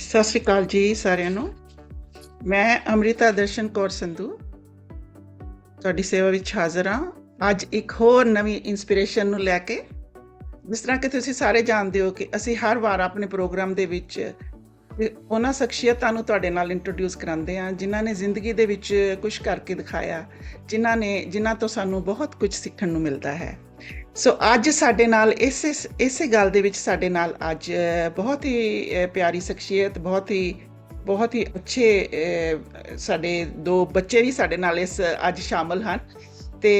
ਸਤਿ ਸ਼੍ਰੀ ਅਕਾਲ ਜੀ ਸਾਰਿਆਂ ਨੂੰ। ਮੈਂ ਅੰਮ੍ਰਿਤਾ ਦਰਸ਼ਨ ਕੌਰ ਸੰਧੂ ਤੁਹਾਡੀ ਸੇਵਾ ਵਿੱਚ ਹਾਜ਼ਰ ਹਾਂ ਅੱਜ ਇੱਕ ਹੋਰ ਨਵੀਂ ਇਨਸਪੀਰੇਸ਼ਨ ਨੂੰ ਲੈ ਕੇ। ਜਿਸ ਤਰ੍ਹਾਂ ਕਿ ਤੁਸੀਂ ਸਾਰੇ ਜਾਣਦੇ ਹੋ ਕਿ ਅਸੀਂ ਹਰ ਵਾਰ ਆਪਣੇ ਪ੍ਰੋਗਰਾਮ ਦੇ ਵਿੱਚ ਉਹਨਾਂ ਸ਼ਖਸੀਅਤਾਂ ਨੂੰ ਤੁਹਾਡੇ ਨਾਲ ਇੰਟਰੋਡਿਊਸ ਕਰਾਉਂਦੇ ਹਾਂ ਜਿਨ੍ਹਾਂ ਨੇ ਜ਼ਿੰਦਗੀ ਦੇ ਵਿੱਚ ਕੁਝ ਕਰਕੇ ਦਿਖਾਇਆ, ਜਿਨ੍ਹਾਂ ਤੋਂ ਸਾਨੂੰ ਬਹੁਤ ਕੁਝ ਸਿੱਖਣ ਨੂੰ ਮਿਲਦਾ ਹੈ। ਸੋ ਅੱਜ ਸਾਡੇ ਨਾਲ ਇਸੇ ਗੱਲ ਦੇ ਵਿੱਚ ਸਾਡੇ ਨਾਲ ਅੱਜ ਬਹੁਤ ਹੀ ਪਿਆਰੀ ਸ਼ਖਸੀਅਤ, ਬਹੁਤ ਹੀ ਅੱਛੇ ਸਾਡੇ ਦੋ ਬੱਚੇ ਵੀ ਸਾਡੇ ਨਾਲ ਅੱਜ ਸ਼ਾਮਲ ਹਨ ਤੇ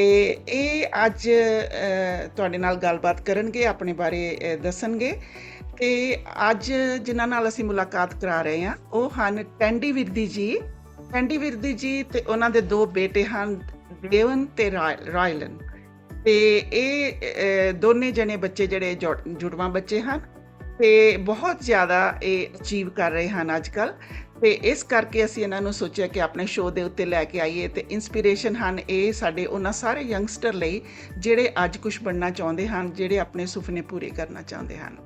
ਇਹ ਅੱਜ ਤੁਹਾਡੇ ਨਾਲ ਗੱਲਬਾਤ ਕਰਨਗੇ, ਆਪਣੇ ਬਾਰੇ ਦੱਸਣਗੇ। ਤੇ ਅੱਜ ਜਿਨ੍ਹਾਂ ਨਾਲ ਅਸੀਂ ਮੁਲਾਕਾਤ ਕਰਾ ਰਹੇ ਹਾਂ ਉਹ ਹਨ ਟੈਂਡੀ ਵਿਰਦੀ ਜੀ ਤੇ ਉਹਨਾਂ ਦੇ ਦੋ ਬੇਟੇ ਹਨ, ਦੇਵਨ ਤੇ ਰਾਇਲਨ। ਤੇ ਇਹ ਦੋਨੇ ਜਣੇ ਬੱਚੇ ਜਿਹੜੇ ਜੁੜਵਾਂ ਬੱਚੇ ਹਨ ਤੇ ਬਹੁਤ ਜ਼ਿਆਦਾ ਇਹ ਅਚੀਵ ਕਰ ਰਹੇ ਹਨ ਅੱਜ ਕੱਲ੍ਹ। ਤੇ ਇਸ ਕਰਕੇ ਅਸੀਂ ਇਹਨਾਂ ਨੂੰ ਸੋਚਿਆ ਕਿ ਆਪਣੇ ਸ਼ੋਅ ਦੇ ਉੱਤੇ ਲੈ ਕੇ ਆਈਏ ਤੇ ਇੰਸਪੀਰੇਸ਼ਨ ਹਨ ਇਹ ਸਾਡੇ ਉਹਨਾਂ ਸਾਰੇ ਯੰਗਸਟਰ ਲਈ ਜਿਹੜੇ ਅੱਜ ਕੁਝ ਬਣਨਾ ਚਾਹੁੰਦੇ ਹਨ, ਜਿਹੜੇ ਆਪਣੇ ਸੁਪਨੇ ਪੂਰੇ ਕਰਨਾ ਚਾਹੁੰਦੇ ਹਨ।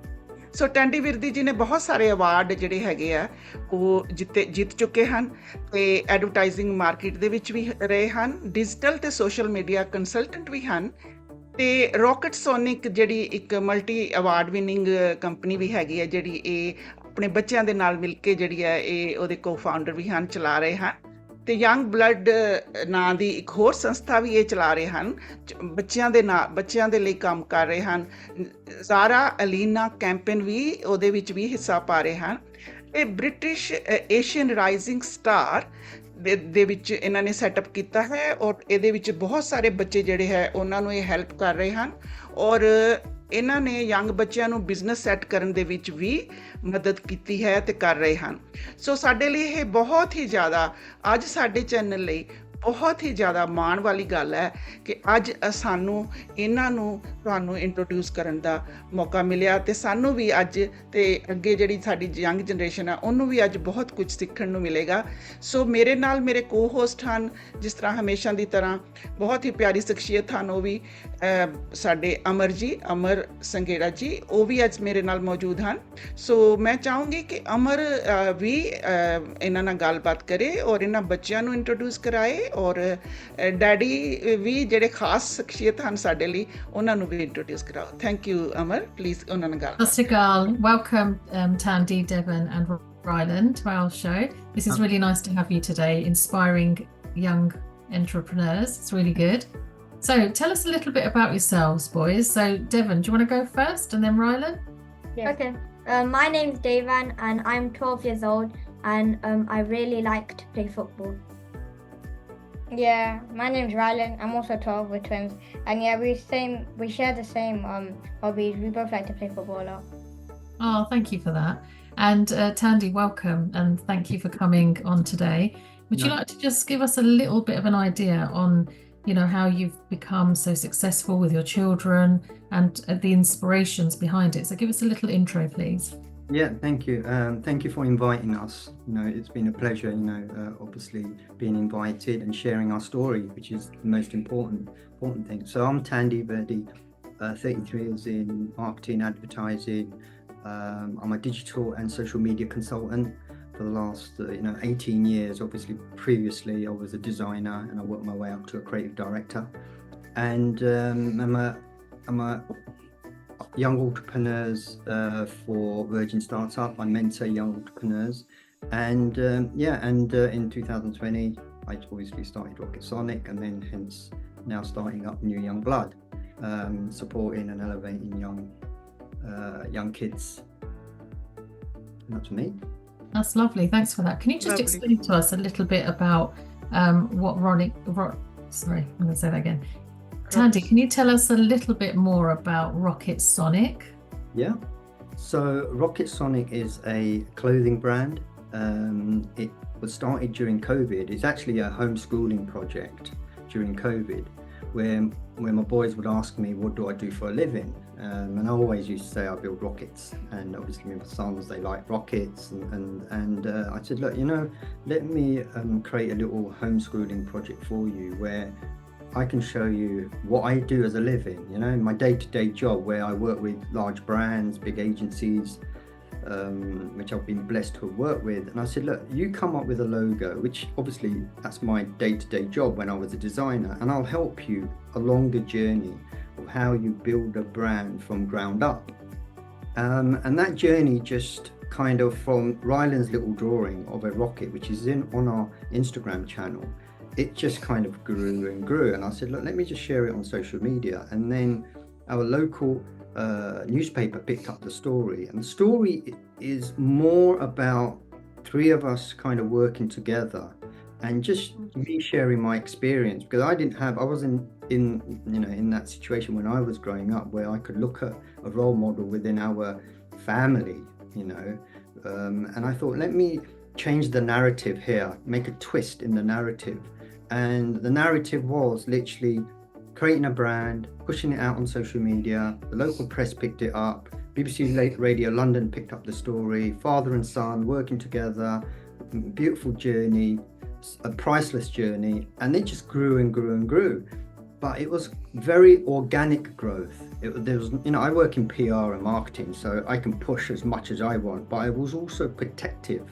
ਸੋ ਟੈਂਡੀ ਵਿਰਦੀ ਜੀ ਨੇ ਬਹੁਤ ਸਾਰੇ ਅਵਾਰਡ ਜਿਹੜੇ ਹੈਗੇ ਆ ਉਹ ਜਿੱਤ ਚੁੱਕੇ ਹਨ ਤੇ ਐਡਵਰਟਾਈਜ਼ਿੰਗ ਮਾਰਕੀਟ ਦੇ ਵਿੱਚ ਵੀ ਰਹੇ ਹਨ, ਡਿਜੀਟਲ ਤੇ ਸੋਸ਼ਲ ਮੀਡੀਆ ਕੰਸਲਟੈਂਟ ਵੀ ਹਨ ਤੇ RocketSonic ਜਿਹੜੀ ਇੱਕ ਮਲਟੀ ਅਵਾਰਡ ਵਿਨਿੰਗ ਕੰਪਨੀ ਵੀ ਹੈਗੀ ਹੈ, ਜਿਹੜੀ ਇਹ ਆਪਣੇ ਬੱਚਿਆਂ ਦੇ ਨਾਲ ਮਿਲ ਕੇ ਜਿਹੜੀ ਹੈ ਇਹ ਉਹਦੇ ਕੋ-ਫਾਊਂਡਰ ਵੀ ਹਨ, ਚਲਾ ਰਹੇ ਹਨ। ਤੇ ਯੰਗ ਬਲੱਡ ਨਾਂ ਦੀ ਇੱਕ ਹੋਰ ਸੰਸਥਾ ਵੀ ਇਹ ਚਲਾ ਰਹੇ ਹਨ, ਬੱਚਿਆਂ ਦੇ ਲਈ ਕੰਮ ਕਰ ਰਹੇ ਹਨ। ਜ਼ਾਰਾ ਅਲੀਨਾ ਕੈਂਪੇਨ ਵੀ ਉਹਦੇ ਵਿੱਚ ਵੀ ਹਿੱਸਾ ਪਾ ਰਹੇ ਹਨ। ਇਹ ਬ੍ਰਿਟਿਸ਼ ਏਸ਼ੀਅਨ ਰਾਈਜ਼ਿੰਗ ਸਟਾਰ ਦੇ ਵਿੱਚ ਇਹਨਾਂ ਨੇ ਸੈਟਅਪ ਕੀਤਾ ਹੈ ਔਰ ਇਹਦੇ ਵਿੱਚ ਬਹੁਤ ਸਾਰੇ ਬੱਚੇ ਜਿਹੜੇ ਹੈ ਉਹਨਾਂ ਨੂੰ ਇਹ ਹੈਲਪ ਕਰ ਰਹੇ ਹਨ ਔਰ ਇਹਨਾਂ ਨੇ ਯੰਗ ਬੱਚਿਆਂ ਨੂੰ ਬਿਜ਼ਨਸ ਸੈੱਟ ਕਰਨ ਦੇ ਵਿੱਚ ਵੀ ਮਦਦ ਕੀਤੀ ਹੈ ਤੇ ਕਰ ਰਹੇ ਹਨ। ਸੋ ਸਾਡੇ ਲਈ ਇਹ ਬਹੁਤ ਹੀ ਜ਼ਿਆਦਾ ਅੱਜ ਸਾਡੇ ਚੈਨਲ ਲਈ ਬਹੁਤ ਹੀ ਜ਼ਿਆਦਾ ਮਾਣ ਵਾਲੀ ਗੱਲ ਹੈ ਕਿ ਅੱਜ ਸਾਨੂੰ ਇਹਨਾਂ ਨੂੰ ਤੁਹਾਨੂੰ ਇੰਟਰੋਡਿਊਸ ਕਰਨ ਦਾ ਮੌਕਾ ਮਿਲਿਆ ਤੇ ਸਾਨੂੰ ਵੀ ਅੱਜ ਤੇ ਅੱਗੇ ਜਿਹੜੀ ਸਾਡੀ ਯੰਗ ਜਨਰੇਸ਼ਨ ਆ ਉਹਨੂੰ ਵੀ ਅੱਜ ਬਹੁਤ ਕੁਝ ਸਿੱਖਣ ਨੂੰ ਮਿਲੇਗਾ। ਸੋ ਮੇਰੇ ਨਾਲ ਮੇਰੇ ਕੋ-ਹੋਸਟ ਹਨ, ਜਿਸ ਤਰ੍ਹਾਂ ਹਮੇਸ਼ਾ ਦੀ ਤਰ੍ਹਾਂ ਬਹੁਤ ਹੀ ਪਿਆਰੀ ਸ਼ਖਸੀਅਤ ਹਨ ਉਹ ਵੀ ਸਾਡੇ ਅਮਰ ਸੰਗੇੜਾ ਜੀ, ਉਹ ਵੀ ਅੱਜ ਮੇਰੇ ਨਾਲ ਮੌਜੂਦ ਹਨ। ਸੋ ਮੈਂ ਚਾਹੂੰਗੀ ਕਿ ਅਮਰ ਵੀ ਇਹਨਾਂ ਨਾਲ ਗੱਲਬਾਤ ਕਰੇ ਔਰ ਇਹਨਾਂ ਬੱਚਿਆਂ ਨੂੰ ਇੰਟਰੋਡਿਊਸ ਕਰਾਏ ਔਰ ਡੈਡੀ ਵੀ ਜਿਹੜੇ ਖਾਸ ਸ਼ਖਸੀਅਤ ਹਨ ਸਾਡੇ ਲਈ ਉਹਨਾਂ ਨੂੰ ਵੀ ਇੰਟਰੋਡਿਊਸ ਕਰਾਓ। ਥੈਂਕ ਯੂ ਅਮਰ, ਪਲੀਜ਼ ਉਹਨਾਂ ਨਾਲ ਗੱਲ। ਸਤਿ ਸ਼੍ਰੀ ਅਕਾਲ, welcome Tandy, Devon and Ryland to our show. This is really nice to have you today, inspiring young entrepreneurs. It's really good. So tell us a little bit about yourselves, boys. So Devon, do you want to go first and then Ryland? Yeah. Okay. My name's Devan and I'm 12 years old and I really like to play football. Yeah, my name's Rylan. I'm also 12. We're twins, and yeah, we share the same hobbies. We both like to play football a lot. Oh, thank you for that. And Tandy, welcome and thank you for coming on today. Would you like to just give us a little bit of an idea on, how you've become so successful with your children and the inspirations behind it? So give us a little intro, please. Yeah, thank you. Thank you for inviting us. It's been a pleasure, obviously being invited and sharing our story, which is the most important thing. So I'm Tandy Virdee, 33 years in marketing, advertising. I'm a digital and social media consultant for the last 18 years. Obviously, previously I was a designer and I worked my way up to a creative director. And I'm a young entrepreneurs for Virgin Startup. I mentor young entrepreneurs and in 2020 I obviously started RocketSonic and then hence now starting up New Young Blood, supporting and elevating young kids. And that's me. That's lovely, thanks for that. Can you just explain to us a little bit about sorry, I'm going to say that again. Tandy, can you tell us a little bit more about RocketSonic? Yeah, so RocketSonic is a clothing brand. It was started during COVID. It's actually a homeschooling project during COVID where my boys would ask me, what do I do for a living? And I always used to say I build rockets, and obviously my sons, they like rockets, and I said, look, let me create a little homeschooling project for you where I can show you what I do as a living, my day-to-day job where I work with large brands, big agencies, which I've been blessed to have worked with. And I said, look, you come up with a logo, which obviously that's my day-to-day job when I was a designer, and I'll help you along the journey of how you build a brand from ground up. And that journey just kind of, from Ryland's little drawing of a rocket, which is on our Instagram channel, it just kind of grew and grew. And I said, look, let me just share it on social media. And then our local newspaper picked up the story, and the story is more about three of us kind of working together and just me sharing my experience, because I wasn't in that situation when I was growing up where I could look at a role model within our family, and I thought, let me change the narrative here, make a twist in the narrative. And the narrative was literally creating a brand, pushing it out on social media. The local press picked it up. BBC Radio London picked up the story. Father and son working together, beautiful journey, a priceless journey, and it just grew and grew and grew. But it was very organic growth. There was, I work in PR and marketing, so I can push as much as I want, but I was also protective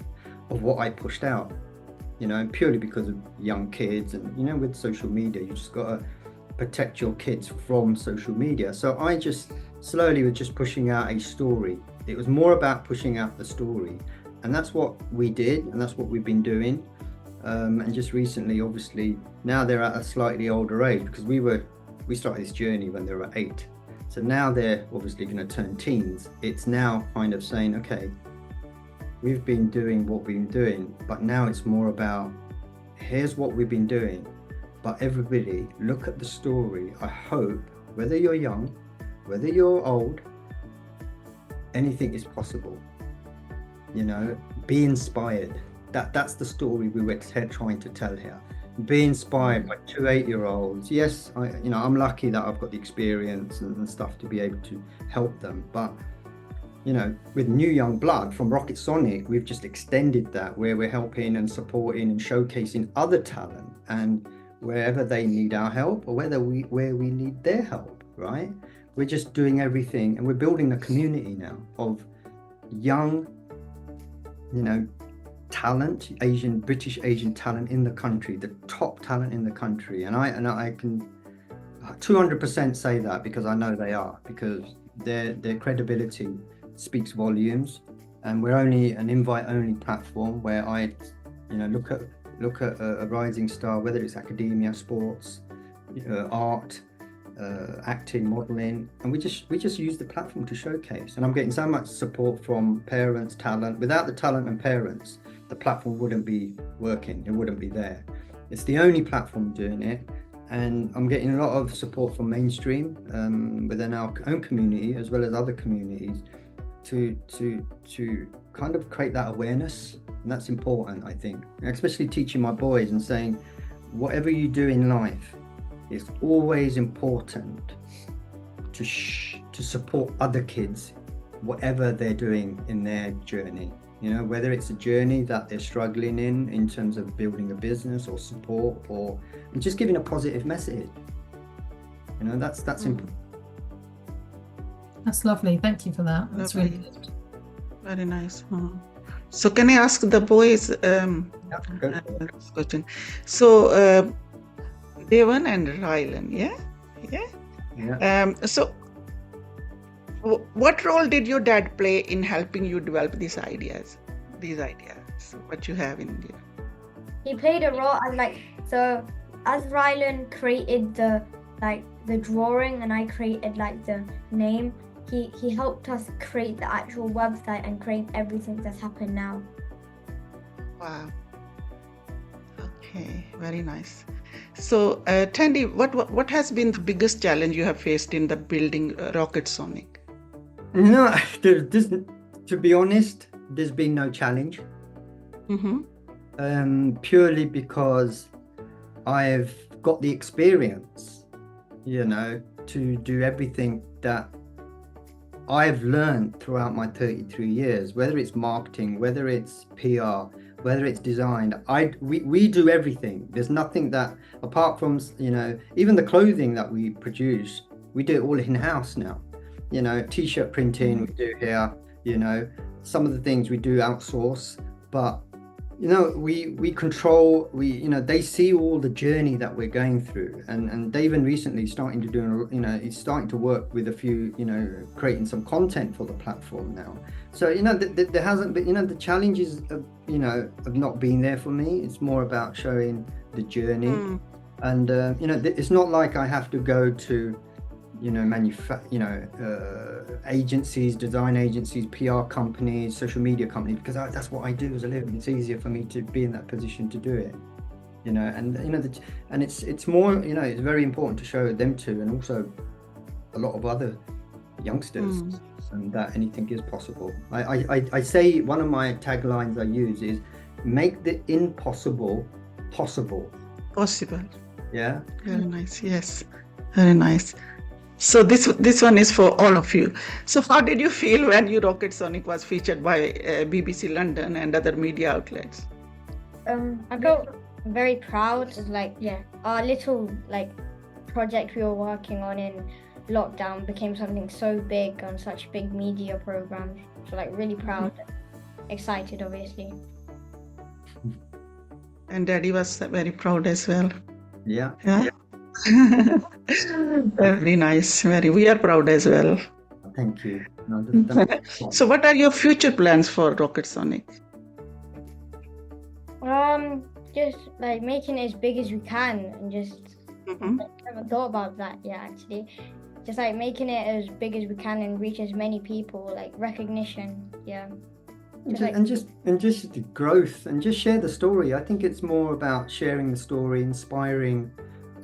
of what I pushed out, purely because of young kids. And, with social media, you just got to protect your kids from social media. So I just slowly was just pushing out a story. It was more about pushing out the story. And that's what we did, and that's what we've been doing. And just recently, obviously, now they're at a slightly older age, because we started this journey when they were 8. So now they're obviously going to turn teens. It's now kind of saying, okay, we've been doing what we've been doing, but now it's more about, here's what we've been doing. But everybody, look at the story. I hope, whether you're young, whether you're old, anything is possible. Be inspired. That's the story we were trying to tell here. Be inspired by 2 8-year-olds. Yes, I'm lucky that I've got the experience and stuff to be able to help them. But, with new young blood from RocketSonic, we've just extended that, where we're helping and supporting and showcasing other talent, and wherever they need our help, or where we need their help, right? We're just doing everything, and we're building a community now of young, talent, British Asian talent in the country, the top talent in the country. And I can 200% say that, because I know they are, because their credibility speaks volumes. And we're only an invite-only platform where I, look at a rising star, whether it's academia, sports, art, acting, modeling, and we just use the platform to showcase. And I'm getting so much support from parents, talent. Without the talent and parents, the platform wouldn't be working, it wouldn't be there. It's the only platform doing it. And I'm getting a lot of support from mainstream, within our own community, as well as other communities, to kind of create that awareness. And that's important, I think, especially teaching my boys and saying, whatever you do in life, it's always important to support other kids, whatever they're doing in their journey. Whether it's a journey that they're struggling in terms of building a business or support, or just giving a positive message. That's important. That's lovely. Thank you for that. That's Lovely. really good. Very nice. So can I ask the boys this question? So Devan and Rylan, yeah. So what role did your dad play in helping you develop these ideas, what you have in India? He played a role as Rylan created the drawing, and I created the name. He helped us create the actual website and create everything that's happened now. Wow. Okay, very nice. So Tandy, what has been the biggest challenge you have faced in the building RocketSonic? To be honest, there's been no challenge. Purely because I've got the experience, to do everything that I've learned throughout my 33 years, whether it's marketing, whether it's PR, whether it's design. We do everything. There's nothing that, apart from, even the clothing that we produce, we do it all in-house now. T-shirt printing we do here, You know, some of the things we do outsource, but you know, we control, you know, they see all the journey that we're going through, and David recently starting to do, you know, he's starting to work with a few, you know, creating some content for the platform now. So, you know, there hasn't been, you know, the challenges of, you know, of not being there for me. It's more about showing the journey. And, you know, it's not like I have to go to, you know, agencies, design agencies, PR companies, social media companies, because that's what I do as a living. It's easier for me to be in that position to do it, you know, and you know, and it's more, you know, it's very important to show them too, and also a lot of other youngsters, and that anything is possible. I say one of my taglines I use is make the impossible possible. Possible. Yeah. Very nice. Yes. Very nice. So this one is for all of you. So how did you feel when your RocketSonic was featured by BBC London and other media outlets? I felt very proud. It's like, our little like project we were working on in lockdown became something so big on such big media programs. So like really proud, excited obviously. And Daddy was very proud as well. Yeah. Very nice. We are proud as well. Thank you. So what are your future plans for RocketSonic? Just like making it as big as we can, and just Mm-hmm. I haven't thought about that yet actually. Just like making it as big as we can and reach as many people, like recognition. And just the growth, and just share the story. I think it's more about sharing the story, inspiring,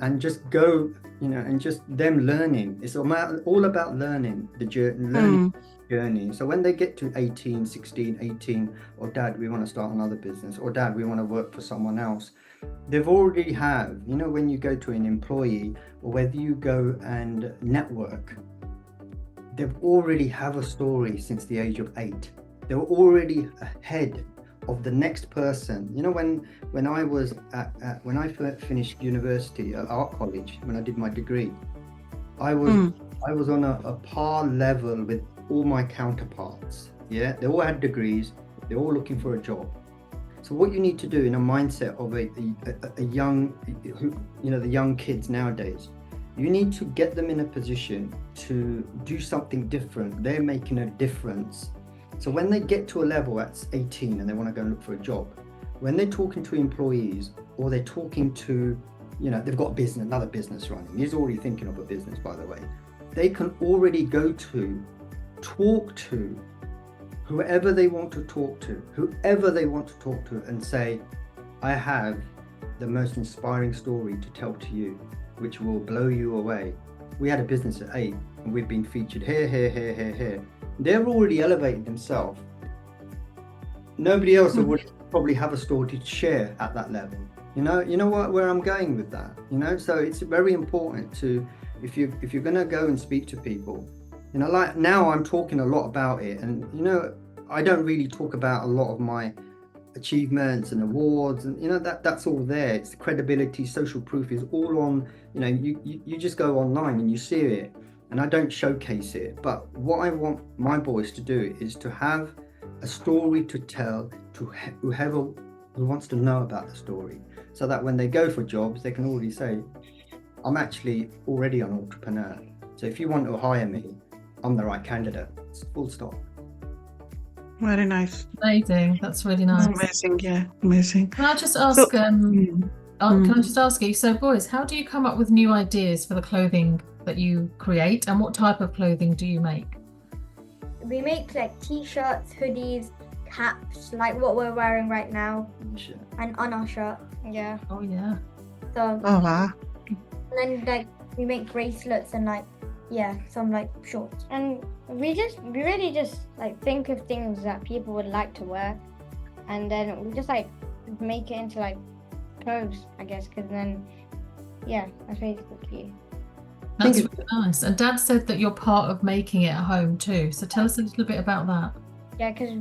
and just go, you know, and just them learning. It's all about learning the journey. So when they get to 18, 16, 18, or Dad, we want to start another business, or Dad, we want to work for someone else, they've already have, you know, when you go to an employee, or whether you go and network, they've already have a story since the age of 8. They're already ahead of the next person. You know, when I was when I finished university at art college, when I did my degree, I was on a par level with all my counterparts. Yeah, they all had degrees. They're all looking for a job. So what you need to do in a mindset of a young, you know, the young kids nowadays, you need to get them in a position to do something different. They're making a difference. So when they get to a level at 18 and they want to go and look for a job, when they're talking to employees, or they're talking to, you know, they've got another business running. He's already thinking of a business, by the way. They can already talk to whoever they want to talk to, and say, I have the most inspiring story to tell to you, which will blow you away. We had a business at 8, and we've been featured here. They're already elevated themselves. Nobody else would probably have a story to share at that level. You know where I'm going with that. You know, so it's very important to, if you're going to go and speak to people, you know, like now I'm talking a lot about it, and you know, I don't really talk about a lot of my achievements and awards, and you know, that's all there. It's the credibility, social proof is all on, you know, you just go online and you see it, and I don't showcase it. But what I want my boys to do is to have a story to tell to whoever who wants to know about the story, so that when they go for jobs, they can already say, I'm actually already an entrepreneur. So if you want to hire me, I'm the right candidate. It's full stop. Very nice. Amazing. That's really nice. Amazing. Yeah, amazing. Can I just ask? Can I just ask you? So, boys, how do you come up with new ideas for the clothing that you create, and what type of clothing do you make? We make like t-shirts, hoodies, caps, like what we're wearing right now, and on our shirt. Yeah. Oh yeah. So Oh wow. and then like we make bracelets and like some like shorts. And we really just like think of things that people would like to wear, and then we just like make it into like clothes, I guess, because then that's basically. That's really nice. And Dad said that you're part of making it at home too. So tell us a little bit about that. Yeah, because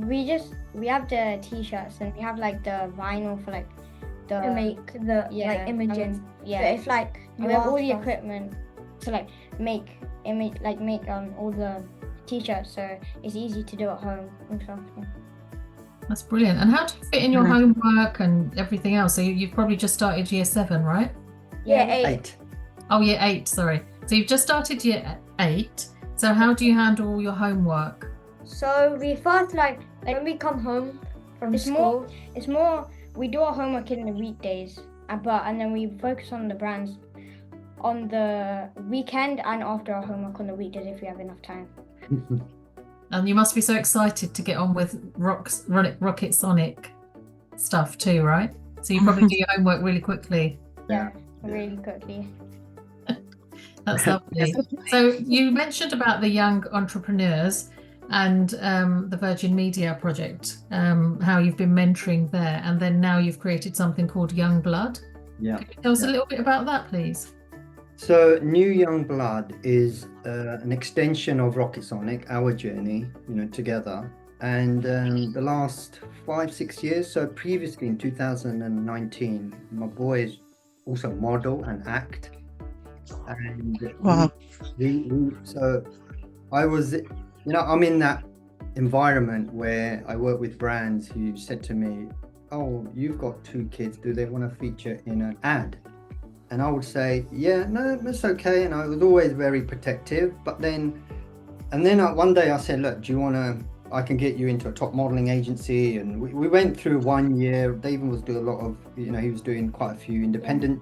we have the t-shirts, and we have like the vinyl for like the To make the like images. Yeah, So if like we have all the equipment to like make all the t-shirts, so it's easy to do at home and stuff. Yeah. That's brilliant. And how do you fit in your homework and everything else? So you've probably just started year 7, right? Yeah, 8. Oh, year 8, sorry. So you've just started year 8. So how do you handle all your homework? So we first like when we come home from It's school. It's more we do our homework in the weekdays, and then we focus on the brands on the weekend and after our homework on the weekdays if we have enough time. And you must be so excited to get on with RocketSonic stuff too, right? So you probably do your homework really quickly. Yeah, really quickly. That's lovely. So you mentioned about the young entrepreneurs and the Virgin Media project, how you've been mentoring there, and then now you've created something called Young Blood. Yeah. Can you tell us a little bit about that, please? So New Young Blood is an extension of RocketSonic, our journey, together. And the last 5-6 years, so previously in 2019, my boys also model and act. And Wow. so I was, I'm in that environment where I work with brands who said to me, "Oh, you've got 2 kids, do they want to feature in an ad?" And I would say, "Yeah, no, that's okay." And I was always very protective. But then one day I said, "Look, do you want to, I can get you into a top modeling agency." And we went through 1 year. David was doing a lot of, he was doing quite a few independent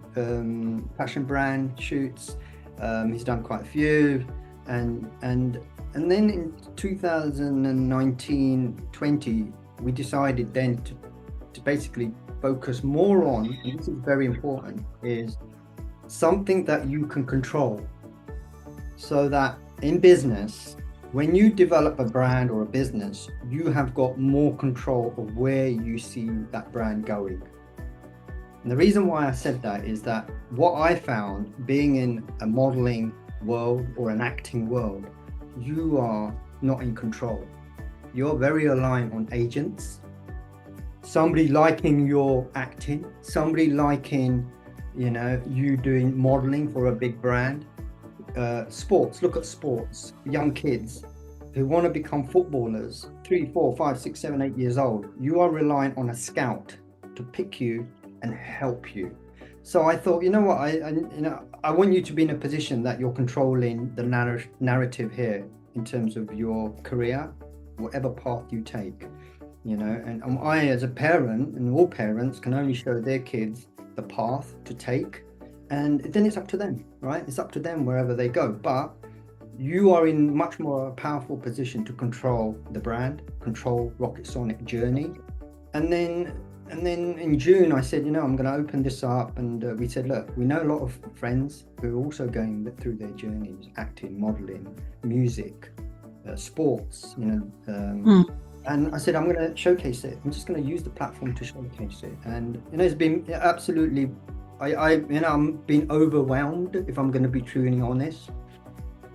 fashion brand shoots. He's done quite a few. And then in 2019-20, we decided then to basically focus more on, and this is very important, is something that you can control. So that in business, when you develop a brand or a business, you have got more control of where you see that brand going. And the reason why I said that is that what I found being in a modeling world or an acting world, you are not in control. You're very reliant on agents, somebody liking your acting, somebody liking, you doing modeling for a big brand. Sports, look at sports, young kids who want to become footballers, 3, 4, 5, 6, 7, 8 years old. You are reliant on a scout to pick you and help you. So I thought, what, I want you to be in a position that you're controlling the narrative here in terms of your career, whatever path you take, and I as a parent, and all parents can only show their kids the path to take, and then it's up to them, right? It's up to them wherever they go. But you are in much more powerful position to control the brand, control RocketSonic journey. And then in June, I said, I'm going to open this up. And we said, look, we know a lot of friends who are also going through their journeys, acting, modeling, music, sports, And I said, I'm going to showcase it. I'm just going to use the platform to showcase it. And, it's been absolutely, I'm being overwhelmed, if I'm going to be truly honest,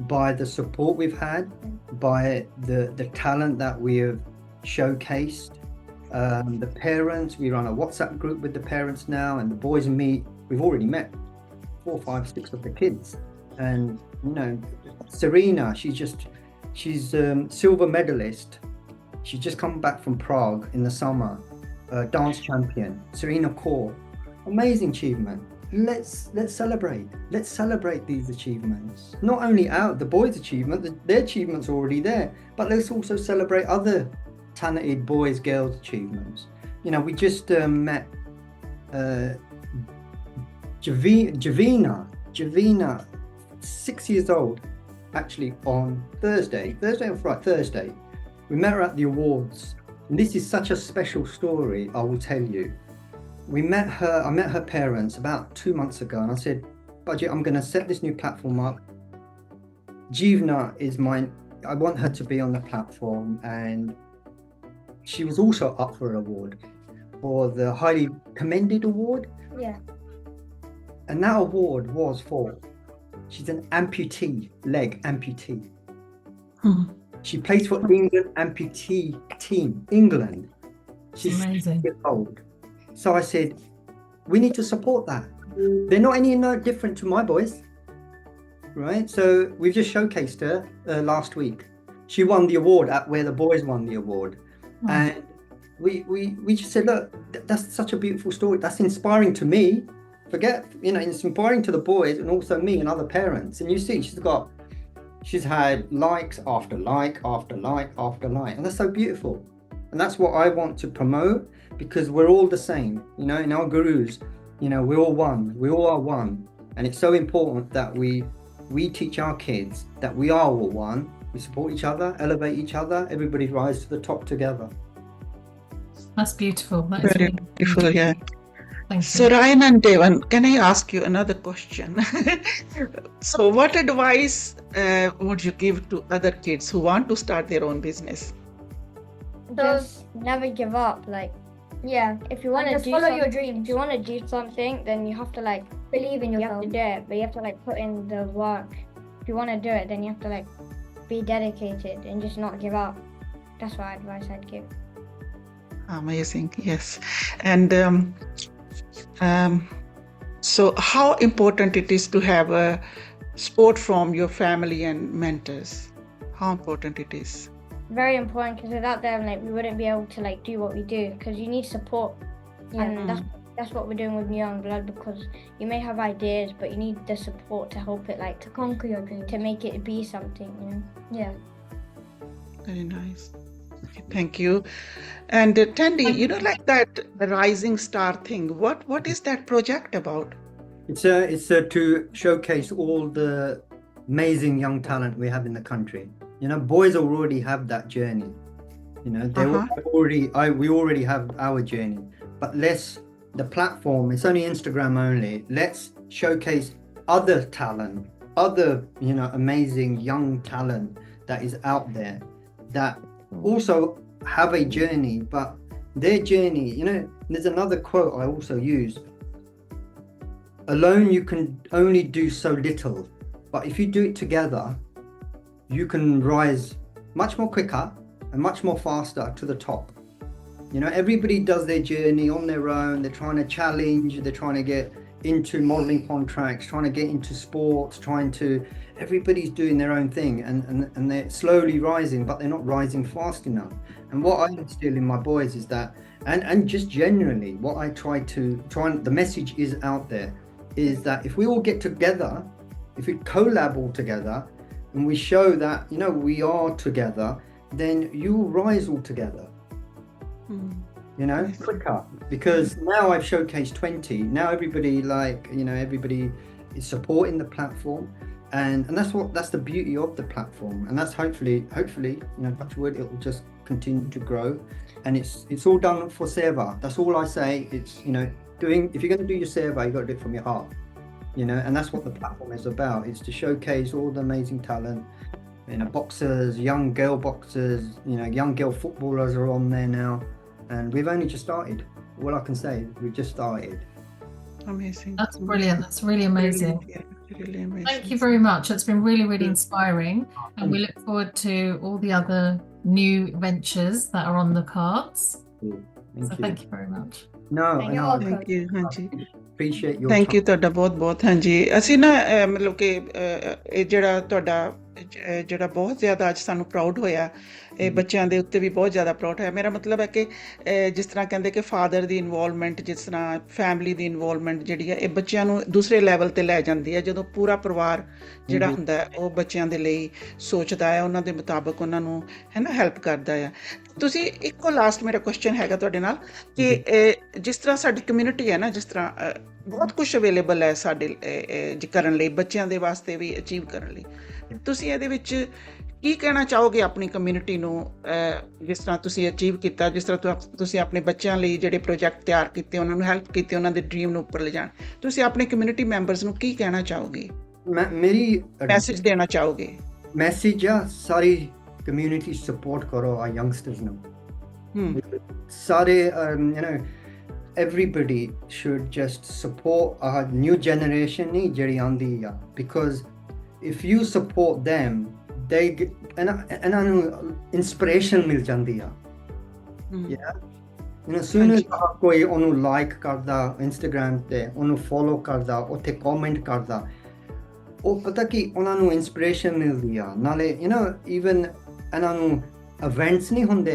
by the support we've had, by the talent that we have showcased. The parents, we run a WhatsApp group with the parents now, and the boys meet. We've already met 4, 5, 6 of the kids. And, Serena, she's silver medalist. She's just come back from Prague in the summer, dance champion, Serena Kaur. Amazing achievement. Let's celebrate. Let's celebrate these achievements. Not only the boys' achievement, their achievements are already there, but let's also celebrate other talented boys, girls' achievements. We just met Javina, 6 years old, actually on Thursday or Friday, Thursday. We met her at the awards. And this is such a special story, I will tell you. I met her parents about 2 months ago, and I said, Budget, I'm going to set this new platform up. Jivna is mine. I want her to be on the platform. And she was also up for an award, for the highly commended award. Yeah. And that award was she's an amputee, leg amputee. She plays for England amputee team, England. She's amazing. 6 years old. So I said, we need to support that. They're not any different to my boys, right? So we've just showcased her last week. she won the award at where the boys won the award. Oh. And we just said, look, that's such a beautiful story. That's inspiring to me. Forget, it's inspiring to the boys and also me and other parents. And you see, she's had likes after like after like after like, and that's so beautiful. And that's what I want to promote, because we're all the same, in our gurus, we're all one, we all are one. And it's so important that we teach our kids that we are all one. We support each other, elevate each other, everybody rise to the top together. That's beautiful. That is Very really beautiful, yeah. Thank you. So Ryan and Devan, can I ask you another question? So what advice would you give to other kids who want to start their own business? Just never give up. Like, if you want to just do follow your if dreams. you want to do something, then you have to like Believe in you have yourself. to do it, but you have to like put in the work. If you want to do it, then you have to like be dedicated and just not give up. That's what advice I'd give. Amazing, yes. And so how important it is to have a support from your family and mentors? How important it is? Very important, because without them, like, we wouldn't be able to like do what we do, because you need support. And that's what we're doing with New Young Blood, because you may have ideas, but you need the support to help it, like, to Conquer your dreams. to make it be something, Yeah. Very nice. Okay, thank you. And Tandy, like that Rising Star thing, what is that project about? It's to showcase all the amazing young talent we have in the country. Boys already have that journey. We already have our journey. But the platform, it's only Instagram only. Let's showcase other talent, other, amazing young talent that is out there that also have a journey, but their journey, there's another quote I also use. Alone you can only do so little, but if you do it together, you can rise much more quicker and much more faster to the top. Everybody does their journey on their own. They're trying to challenge, they're trying to get into modeling contracts, trying to get into sports, everybody's doing their own thing, and they're slowly rising, but they're not rising fast enough. And what I instill in my boys is that, and just generally, what I the message is out there, is that if we all get together, if we collab all together, and we show that, we are together, then you will rise all together. Quicker, because now I've showcased 20. Now everybody everybody is supporting the platform, and that's the beauty of the platform, and that's hopefully, touch wood, it will just continue to grow, and it's all done for seva. That's all I say. It's if you're going to do your seva, you got to do it from your heart, and that's what the platform is about. It's to showcase all the amazing talent. Boxers, young girl boxers, young girl footballers are on there now. And we've only just started. All I can say, we've just started. Amazing. That's brilliant. That's really amazing. Really amazing. Thank you very much. It's been really, really inspiring. And we look forward to all the other new ventures that are on the cards. Thank you very much. No, Thank you, ਹਾਂਜੀ appreciate your thank you ਤੁਹਾਡਾ ਬਹੁਤ ਹਾਂਜੀ ਅਸੀਂ ਨਾ ਮਤਲਬ ਕਿ ਇਹ ਜਿਹੜਾ ਤੁਹਾਡਾ ਜਿਹੜਾ ਬਹੁਤ ਜ਼ਿਆਦਾ ਅੱਜ ਸਾਨੂੰ ਪ੍ਰਾਊਡ ਹੋਇਆ, ਇਹ ਬੱਚਿਆਂ ਦੇ ਉੱਤੇ ਵੀ ਬਹੁਤ ਜ਼ਿਆਦਾ ਪ੍ਰਾਊਡ ਹੋਇਆ। ਮੇਰਾ ਮਤਲਬ ਹੈ ਕਿ ਜਿਸ ਤਰ੍ਹਾਂ ਕਹਿੰਦੇ ਕਿ ਫਾਦਰ ਦੀ ਇਨਵੋਲਵਮੈਂਟ, ਜਿਸ ਤਰ੍ਹਾਂ ਫੈਮਿਲੀ ਦੀ ਇਨਵੋਲਵਮੈਂਟ ਜਿਹੜੀ ਹੈ, ਇਹ ਬੱਚਿਆਂ ਨੂੰ ਦੂਸਰੇ ਲੈਵਲ ਤੇ ਲੈ ਜਾਂਦੀ ਹੈ। ਜਦੋਂ ਪੂਰਾ ਪਰਿਵਾਰ ਜਿਹੜਾ ਹੁੰਦਾ ਉਹ ਬੱਚਿਆਂ ਦੇ ਲਈ ਸੋਚਦਾ ਹੈ, ਉਹਨਾਂ ਦੇ ਮੁਤਾਬਕ ਉਹਨਾਂ ਨੂੰ ਹੈਲਪ ਕਰਦਾ ਆ। ਤੁਸੀਂ ਇੱਕੋ ਲਾਸਟ ਮੇਰਾ ਕੁਐਸਚਨ ਹੈਗਾ ਤੁਹਾਡੇ ਨਾਲ ਕਿ ਜਿਸ ਤਰ੍ਹਾਂ ਸਾਡੀ ਕਮਿਊਨਿਟੀ ਹੈ ਨਾ, ਜਿਸ ਤਰ੍ਹਾਂ ਬਹੁਤ ਕੁਝ ਅਵੇਲੇਬਲ ਹੈ ਸਾਡੇ ਕਰਨ ਲਈ, ਬੱਚਿਆਂ ਦੇ ਵਾਸਤੇ ਵੀ ਅਚੀਵ ਕਰਨ ਲਈ, ਤੁਸੀਂ ਇਹਦੇ ਵਿੱਚ ਕੀ ਕਹਿਣਾ ਚਾਹੋਗੇ ਆਪਣੀ ਕਮਿਊਨਿਟੀ ਨੂੰ? ਜਿਸ ਤਰ੍ਹਾਂ ਤੁਸੀਂ ਅਚੀਵ ਕੀਤਾ, ਜਿਸ ਤਰ੍ਹਾਂ ਤੁਸੀਂ ਆਪਣੇ ਬੱਚਿਆਂ ਲਈ ਜਿਹੜੇ ਪ੍ਰੋਜੈਕਟ ਤਿਆਰ ਕੀਤੇ, ਉਹਨਾਂ ਨੂੰ ਹੈਲਪ ਕੀਤੀ, ਉਹਨਾਂ ਦੇ ਡ੍ਰੀਮ ਨੂੰ ਉੱਪਰ ਲਿਜਾਣ, ਤੁਸੀਂ ਆਪਣੇ ਕਮਿਊਨਿਟੀ ਮੈਂਬਰਸ ਨੂੰ ਕੀ ਕਹਿਣਾ ਚਾਹੋਗੇ? ਮੇਰੀ ਮੈਸੇਜ ਦੇਣਾ ਚਾਹੋਗੇ? ਮੈਸੇਜ ਆ, ਸਾਰੀ ਕਮਿਊਨਿਟੀ ਸਪੋਰਟ ਕਰੋ ਆ ਯੰਗਸਟਰਸ ਨੂੰ। ਸਾਰੇ everybody should just support our new generation ਜਿਹੜੀ ਆਉਂਦੀ ਆ, because if you support them, they get ਇਹਨਾਂ ਨੂੰ inspiration ਮਿਲ ਜਾਂਦੀ ਆ। soon as ਕੋਈ ਉਹਨੂੰ ਲਾਈਕ ਕਰਦਾ ਇੰਸਟਾਗ੍ਰਾਮ ਤੇ, ਉਹਨੂੰ ਫੋਲੋ ਕਰਦਾ, ਉੱਥੇ ਕਮੈਂਟ ਕਰਦਾ, ਉਹ ਪਤਾ ਕੀ ਉਹਨਾਂ ਨੂੰ inspiration ਮਿਲਦੀ ਆ। ਨਾਲੇ even ਇਹਨਾਂ ਨੂੰ ਇਵੈਂਟਸ ਨਹੀਂ ਹੁੰਦੇ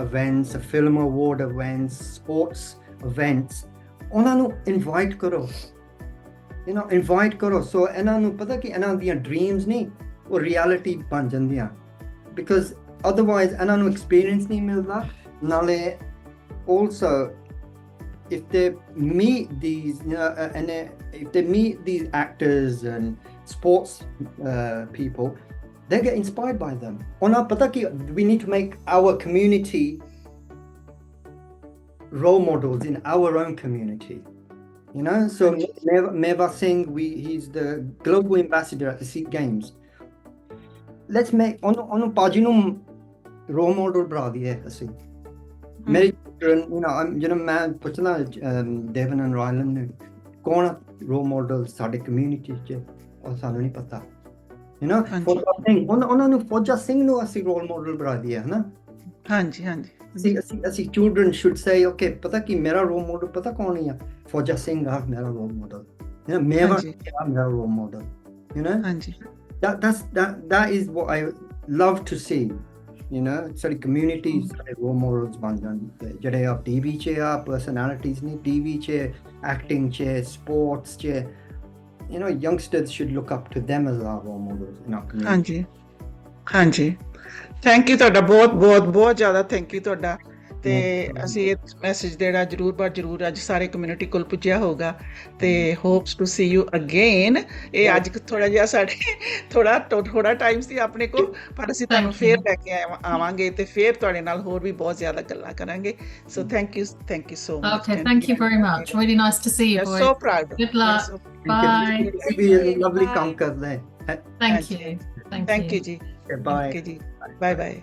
events film award events sports events ਉਹਨਾਂ ਨੂੰ ਇਨਵਾਈਟ ਕਰੋ ਇਨਵਾਈਟ ਕਰੋ ਸੋ ਇਹਨਾਂ ਨੂੰ ਪਤਾ ਕਿ ਇਹਨਾਂ ਦੀਆਂ ਡ੍ਰੀਮਸ ਨਹੀਂ ਉਹ ਰਿਐਲਿਟੀ ਬਣ ਜਾਂਦੀਆਂ ਬਿਕਾਜ਼ ਅਦਰਵਾਈਜ਼ ਇਹਨਾਂ ਨੂੰ ਐਕਸਪੀਰੀਅੰਸ ਨਹੀਂ ਮਿਲਦਾ ਨਾਲੇ also if they meet these if they meet these actors and sports people they get inspired by them ona pata ki we need to make our community role models in our own community so Meva Singh he's the global ambassador at the SEA Games let's make onu pajinu role model bana diye assi ਮੇਰੇ children ਮੈਂ ਪੁੱਛਣਾ ਦੇਵਨ and ਰਾਇਲਨ ਨੇ ਕੌਣ role model ਸਾਡੇ community 'ਚ ਉਹ ਸਾਨੂੰ ਨਹੀਂ ਪਤਾ ਫੌਜਾ ਸਿੰਘ ਉਹਨਾਂ ਨੂੰ ਫੌਜਾ ਸਿੰਘ ਨੂੰ ਅਸੀਂ ਰੋਲ ਮਾਡਲ ਬਣਾ ਦਿਆ ਹਾਂਜੀ ਅਸੀਂ children should say okay ਪਤਾ ਕੀ ਮੇਰਾ ਰੋਲ ਮਾਡਲ ਪਤਾ ਕੌਣ ਹੈ ਫੌਜਾ ਸਿੰਘ ਆ ਮੇਰਾ ਰੋਲ ਮਾਡਲ ਮੇਰਾ ਰੋਲ ਮਾਡਲ ਹਾਂਜੀ that is what I love to see ਸਾਡੀ ਕਮਿਊਨਿਟੀ ਸਾਡੇ ਰੋਲ ਮਾਡਲਸ ਬਣ ਜਾਣ ਜਿਹੜੇ ਆ ਟੀਵੀ 'ਚ ਆ ਪਰਸਨੈਲਿਟੀਜ਼ ਨੇ ਟੀਵੀ 'ਚ ਐਕਟਿੰਗ 'ਚ ਸਪੋਰਟਸ 'ਚ youngsters should look up to them as our role models in our community ਹਾਂਜੀ ਥੈਂਕ ਯੂ ਤੁਹਾਡਾ ਬਹੁਤ ਜ਼ਿਆਦਾ ਥੈਂਕ ਯੂ ਤੁਹਾਡਾ ਤੇ ਅਸੀਂ ਇਹ ਮੈਸੇਜ ਦੇਣਾ ਜ਼ਰੂਰ ਅੱਜ ਸਾਰੇ ਕਮਿਊਨਿਟੀ ਕੋਲ ਪੁੱਜਿਆ ਹੋਊਗਾ ਤੇ hopes to see you again ਇਹ ਅੱਜ ਥੋੜਾ ਜਿਹਾ ਸਾਡੇ ਥੋੜਾ ਟਾਈਮ ਸੀ ਆਪਣੇ ਕੋਲ ਪਰ ਅਸੀਂ ਤੁਹਾਨੂੰ ਫੇਰ ਲੈ ਕੇ ਆਵਾਂਗੇ ਤੇ ਫੇਰ ਤੁਹਾਡੇ ਨਾਲ ਹੋਰ ਵੀ ਬਹੁਤ ਜ਼ਿਆਦਾ ਗੱਲਾਂ ਕਰਾਂਗੇ so thank you so much Okay, thank you very much. Really nice to see you, boys. So proud. Good luck. Bye. be a lovely ਕੰਮ ਕਰਦੇ Thank you. Thank you ਜੀ bye ਜੀ ਬਾਏ ਬਾਏ